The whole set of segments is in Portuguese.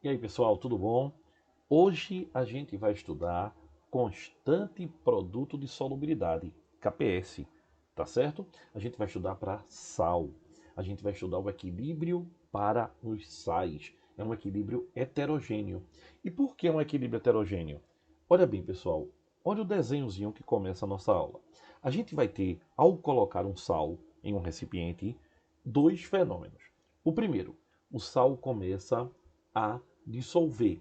E aí, pessoal, tudo bom? Hoje a gente vai estudar constante produto de solubilidade, KPS, tá certo? A gente vai estudar para sal. A gente vai estudar o equilíbrio para os sais. É um equilíbrio heterogêneo. E por que um equilíbrio heterogêneo? Olha bem, pessoal, olha o desenhozinho que começa a nossa aula. A gente vai ter, ao colocar um sal em um recipiente, dois fenômenos. O primeiro, o sal começa a dissolver.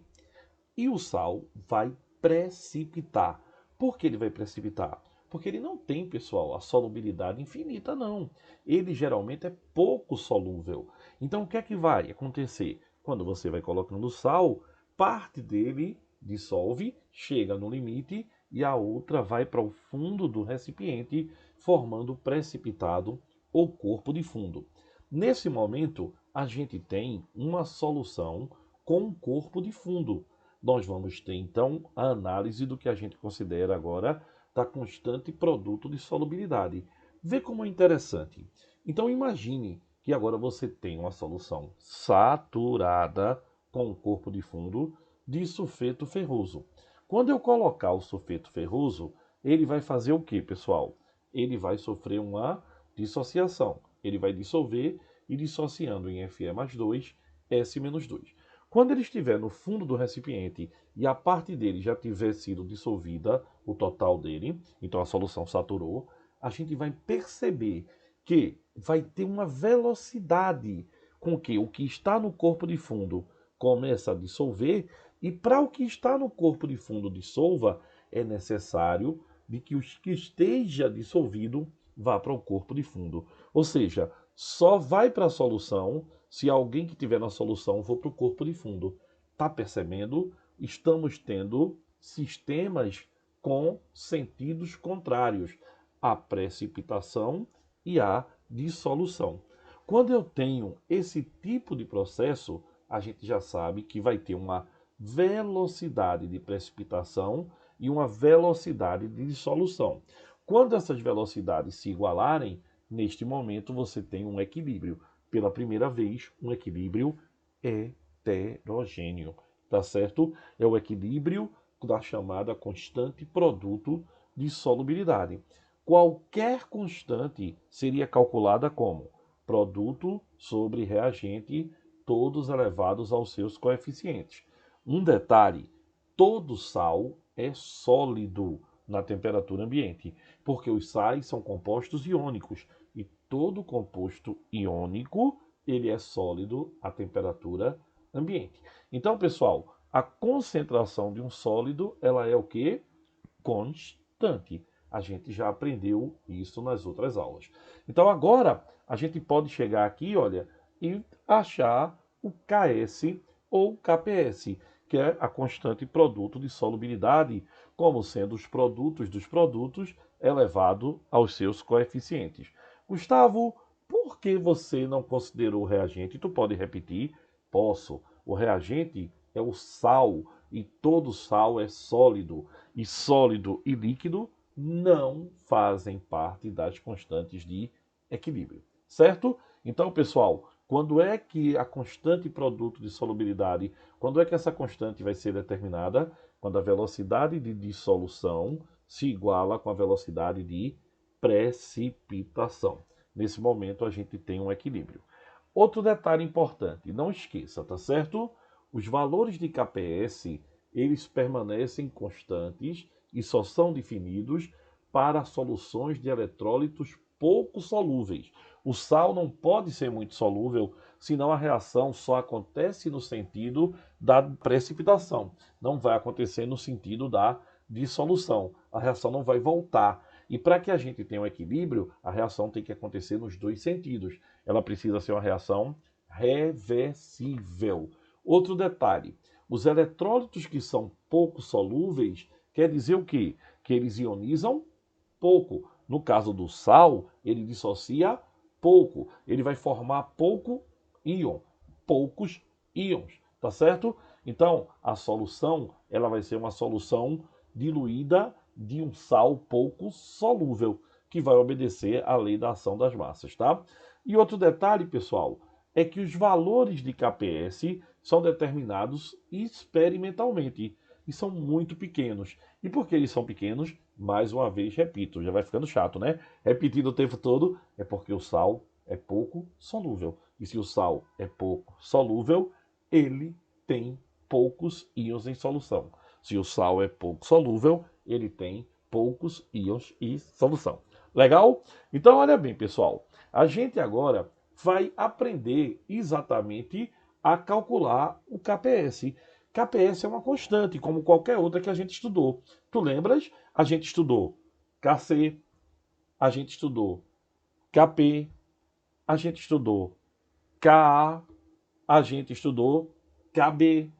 E o sal vai precipitar. Por que ele vai precipitar? Porque ele não tem, pessoal, a solubilidade infinita, não. Ele geralmente é pouco solúvel. Então, o que é que vai acontecer? Quando você vai colocando sal, parte dele dissolve, chega no limite e a outra vai para o fundo do recipiente, formando precipitado ou corpo de fundo. Nesse momento, a gente tem uma solução com um corpo de fundo. Nós vamos ter então a análise do que a gente considera agora da constante produto de solubilidade. Vê como é interessante. Então imagine que agora você tem uma solução saturada com um corpo de fundo de sulfeto ferroso. Quando eu colocar o sulfeto ferroso, ele vai fazer o que, pessoal? Ele vai sofrer uma dissociação. Ele vai dissolver e dissociando em Fe+2, S-2. Quando ele estiver no fundo do recipiente e a parte dele já tiver sido dissolvida, o total dele, então a solução saturou, a gente vai perceber que vai ter uma velocidade com que o que está no corpo de fundo começa a dissolver e para o que está no corpo de fundo dissolva, é necessário de que o que esteja dissolvido vá para o corpo de fundo. Ou seja, só vai para a solução se alguém que tiver na solução for para o corpo de fundo. Está percebendo? Estamos tendo sistemas com sentidos contrários, a precipitação e a dissolução. Quando eu tenho esse tipo de processo, a gente já sabe que vai ter uma velocidade de precipitação e uma velocidade de dissolução. Quando essas velocidades se igualarem, neste momento você tem um equilíbrio. Pela primeira vez, um equilíbrio heterogêneo, tá certo? É o equilíbrio da chamada constante produto de solubilidade. Qualquer constante seria calculada como produto sobre reagente, todos elevados aos seus coeficientes. Um detalhe: todo sal é sólido na temperatura ambiente, porque os sais são compostos iônicos e todo composto iônico ele é sólido à temperatura ambiente. Então, pessoal, a concentração de um sólido ela é o que? Constante. A gente já aprendeu isso nas outras aulas. Então agora a gente pode chegar aqui, olha, e achar o KS ou KPS, que é a constante produto de solubilidade, como sendo os produtos dos produtos elevado aos seus coeficientes. Gustavo, por que você não considerou o reagente? Tu pode repetir? Posso. O reagente é o sal e todo sal é sólido. E sólido e líquido não fazem parte das constantes de equilíbrio, certo? Então, pessoal, quando é que a constante produto de solubilidade, quando é que essa constante vai ser determinada? Quando a velocidade de dissolução se iguala com a velocidade de precipitação. Nesse momento, a gente tem um equilíbrio. Outro detalhe importante, não esqueça, tá certo? Os valores de KPS, eles permanecem constantes e só são definidos para soluções de eletrólitos pouco solúveis. O sal não pode ser muito solúvel, senão a reação só acontece no sentido da precipitação, não vai acontecer no sentido da dissolução. A reação não vai voltar. E para que a gente tenha um equilíbrio, a reação tem que acontecer nos dois sentidos. Ela precisa ser uma reação reversível. Outro detalhe: os eletrólitos que são pouco solúveis, quer dizer o quê? Que eles ionizam pouco. No caso do sal, ele dissocia pouco. Ele vai formar pouco íon, poucos íons, tá certo? Então, a solução, ela vai ser uma solução diluída de um sal pouco solúvel, que vai obedecer à lei da ação das massas, tá? E outro detalhe, pessoal, é que os valores de KPS são determinados experimentalmente e são muito pequenos. E por que eles são pequenos? Mais uma vez, repito, já vai ficando chato, né? Repetindo o tempo todo, é porque o sal é pouco solúvel. E se o sal é pouco solúvel, ele tem poucos íons em solução. Se o sal é pouco solúvel, ele tem poucos íons em solução. Legal? Então, olha bem, pessoal. A gente agora vai aprender exatamente a calcular o KPS. KPS é uma constante, como qualquer outra que a gente estudou. Tu lembras? A gente estudou KC, a gente estudou KP, a gente estudou KA, a gente estudou KB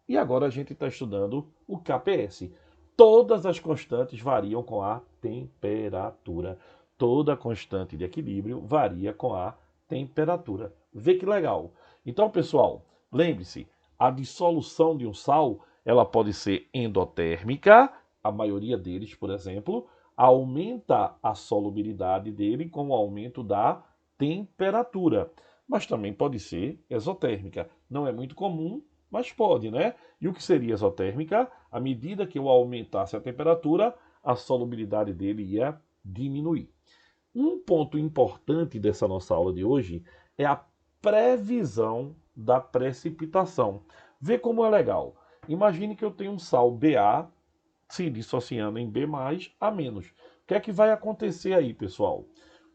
e agora a gente está estudando o KPS. Todas as constantes variam com a temperatura. Toda constante de equilíbrio varia com a temperatura. Vê que legal. Então, pessoal, lembre-se, a dissolução de um sal, ela pode ser endotérmica, a maioria deles, por exemplo, aumenta a solubilidade dele com o aumento da temperatura. Mas também pode ser exotérmica. Não é muito comum, mas pode, né? E o que seria exotérmica? À medida que eu aumentasse a temperatura, a solubilidade dele ia diminuir. Um ponto importante dessa nossa aula de hoje é a previsão da precipitação. Vê como é legal. Imagine que eu tenho um sal Ba se dissociando em B+, A-. O que é que vai acontecer aí, pessoal?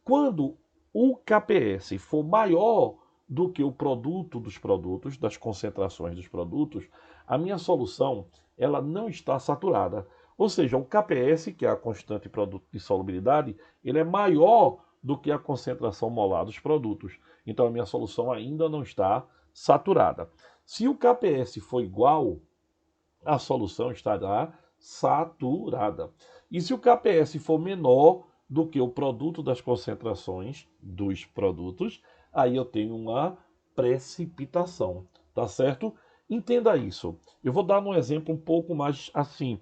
Quando o KPS for maior do que o produto dos produtos, das concentrações dos produtos, a minha solução ela não está saturada. Ou seja, o KPS, que é a constante produto de solubilidade, ele é maior do que a concentração molar dos produtos. Então a minha solução ainda não está saturada. Se o KPS for igual, a solução estará saturada. E se o KPS for menor do que o produto das concentrações dos produtos, aí eu tenho uma precipitação, tá certo? Entenda isso. Eu vou dar um exemplo um pouco mais assim,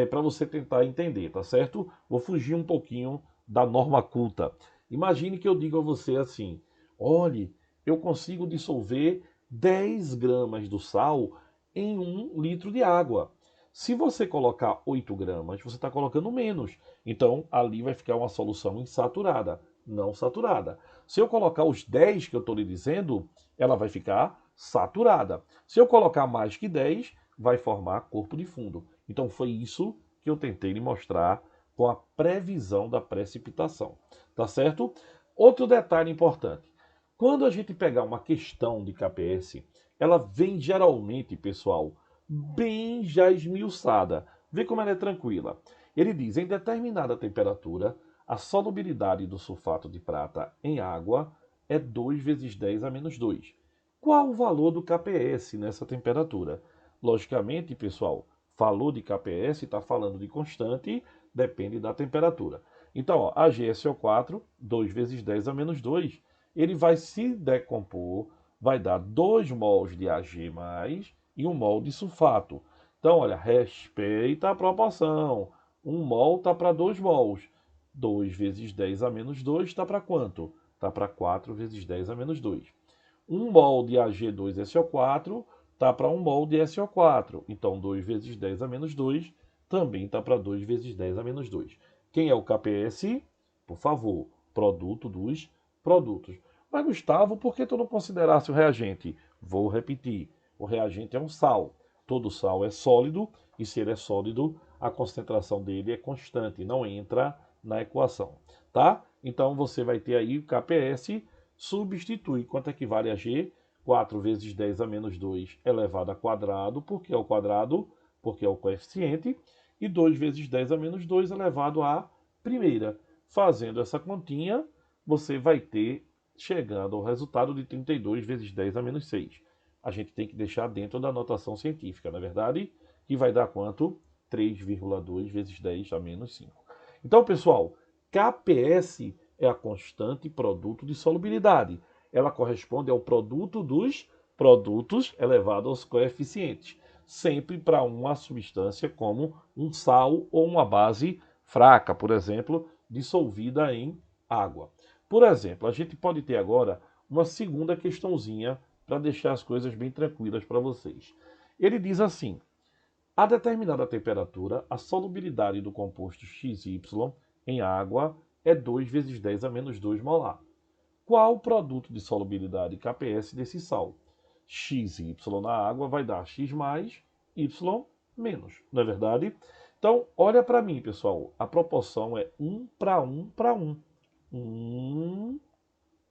para você tentar entender, tá certo? Vou fugir um pouquinho da norma culta. Imagine que eu digo a você assim: olhe, eu consigo dissolver 10 gramas do sal em 1 litro de água. Se você colocar 8 gramas, você está colocando menos. Então, ali vai ficar uma solução insaturada, não saturada. Se eu colocar os 10 que eu estou lhe dizendo, ela vai ficar saturada. Se eu colocar mais que 10, vai formar corpo de fundo. Então, foi isso que eu tentei lhe mostrar com a previsão da precipitação. Tá certo? Outro detalhe importante. Quando a gente pegar uma questão de KPS, ela vem geralmente, pessoal, bem já esmiuçada. Vê como ela é tranquila. Ele diz: em determinada temperatura, a solubilidade do sulfato de prata em água é 2 vezes 10 a menos 2. Qual o valor do KPS nessa temperatura? Logicamente, pessoal, falou de KPS, está falando de constante, depende da temperatura. Então, ó, AgSO4, 2 vezes 10 a menos 2, ele vai se decompor, vai dar 2 mols de Ag+, e 1 mol de sulfato. Então, olha, respeita a proporção. 1 mol está para 2 mols. 2 vezes 10 a menos 2 está para quanto? Está para 4 vezes 10 a menos 2. 1 mol de Ag2SO4 está para 1 mol de SO4. Então, 2 vezes 10 a menos 2 também está para 2 vezes 10 a menos 2. Quem é o KPS? Por favor, produto dos produtos. Mas, Gustavo, por que tu não considerasse o reagente? Vou repetir. O reagente é um sal. Todo sal é sólido e se ele é sólido, a concentração dele é constante, não entra na equação, tá? Então você vai ter aí o KPS, substitui quanto equivale a G? 4 vezes 10 a menos 2 elevado a quadrado, porque é o quadrado, porque é o coeficiente, e 2 vezes 10 a menos 2 elevado à primeira. Fazendo essa continha, você vai ter, chegando ao resultado de 32 vezes 10 a menos 6. A gente tem que deixar dentro da notação científica, na é verdade? Que vai dar quanto? 3,2 vezes 10 a menos 5. Então, pessoal, KPS é a constante produto de solubilidade. Ela corresponde ao produto dos produtos elevado aos coeficientes, sempre para uma substância como um sal ou uma base fraca, por exemplo, dissolvida em água. Por exemplo, a gente pode ter agora uma segunda questãozinha para deixar as coisas bem tranquilas para vocês. Ele diz assim: a determinada temperatura, a solubilidade do composto XY em água é 2 vezes 10 a menos 2 molar. Qual o produto de solubilidade KPS desse sal? X e Y na água vai dar X mais Y menos, não é verdade? Então, olha para mim, pessoal. A proporção é 1 para 1 para 1. 1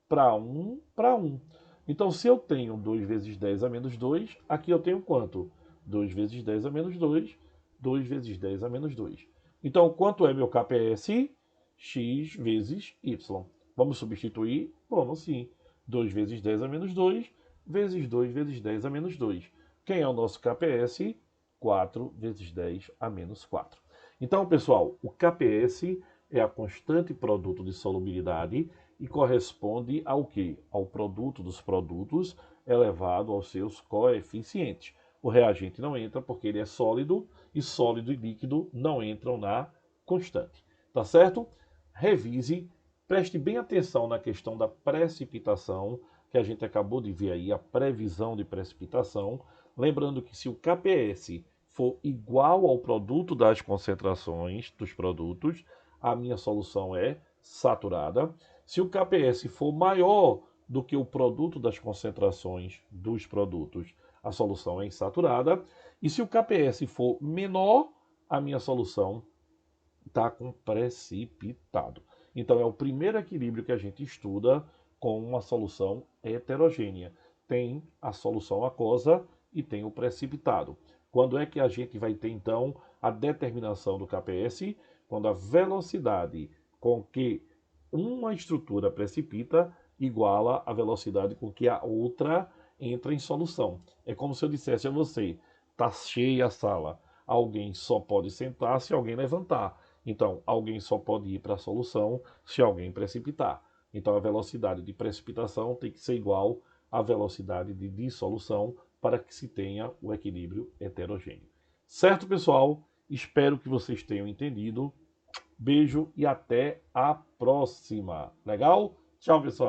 para 1 para 1. Então, se eu tenho 2 vezes 10 a menos 2, aqui eu tenho quanto? 2 vezes 10 a menos 2, 2 vezes 10 a menos 2. Então, quanto é meu KPS? X vezes Y. Vamos substituir? Vamos sim. 2 vezes 10 a menos 2, vezes 2 vezes 10 a menos 2. Quem é o nosso KPS? 4 vezes 10 a menos 4. Então, pessoal, o KPS é a constante produto de solubilidade e corresponde ao que? Ao produto dos produtos elevado aos seus coeficientes. O reagente não entra porque ele é sólido e sólido e líquido não entram na constante. Tá certo? Revise, preste bem atenção na questão da precipitação, que a gente acabou de ver aí, a previsão de precipitação. Lembrando que se o KPS for igual ao produto das concentrações dos produtos, a minha solução é saturada. Se o KPS for maior do que o produto das concentrações dos produtos, a solução é insaturada. E se o KPS for menor, a minha solução está com precipitado. Então é o primeiro equilíbrio que a gente estuda com uma solução heterogênea. Tem a solução aquosa e tem o precipitado. Quando é que a gente vai ter então a determinação do KPS? Quando a velocidade com que uma estrutura precipita iguala a velocidade com que a outra entra em solução. É como se eu dissesse a você: está cheia a sala, alguém só pode sentar se alguém levantar. Então, alguém só pode ir para a solução se alguém precipitar. Então, a velocidade de precipitação tem que ser igual à velocidade de dissolução para que se tenha o equilíbrio heterogêneo. Certo, pessoal? Espero que vocês tenham entendido. Beijo e até a próxima. Legal? Tchau, pessoal.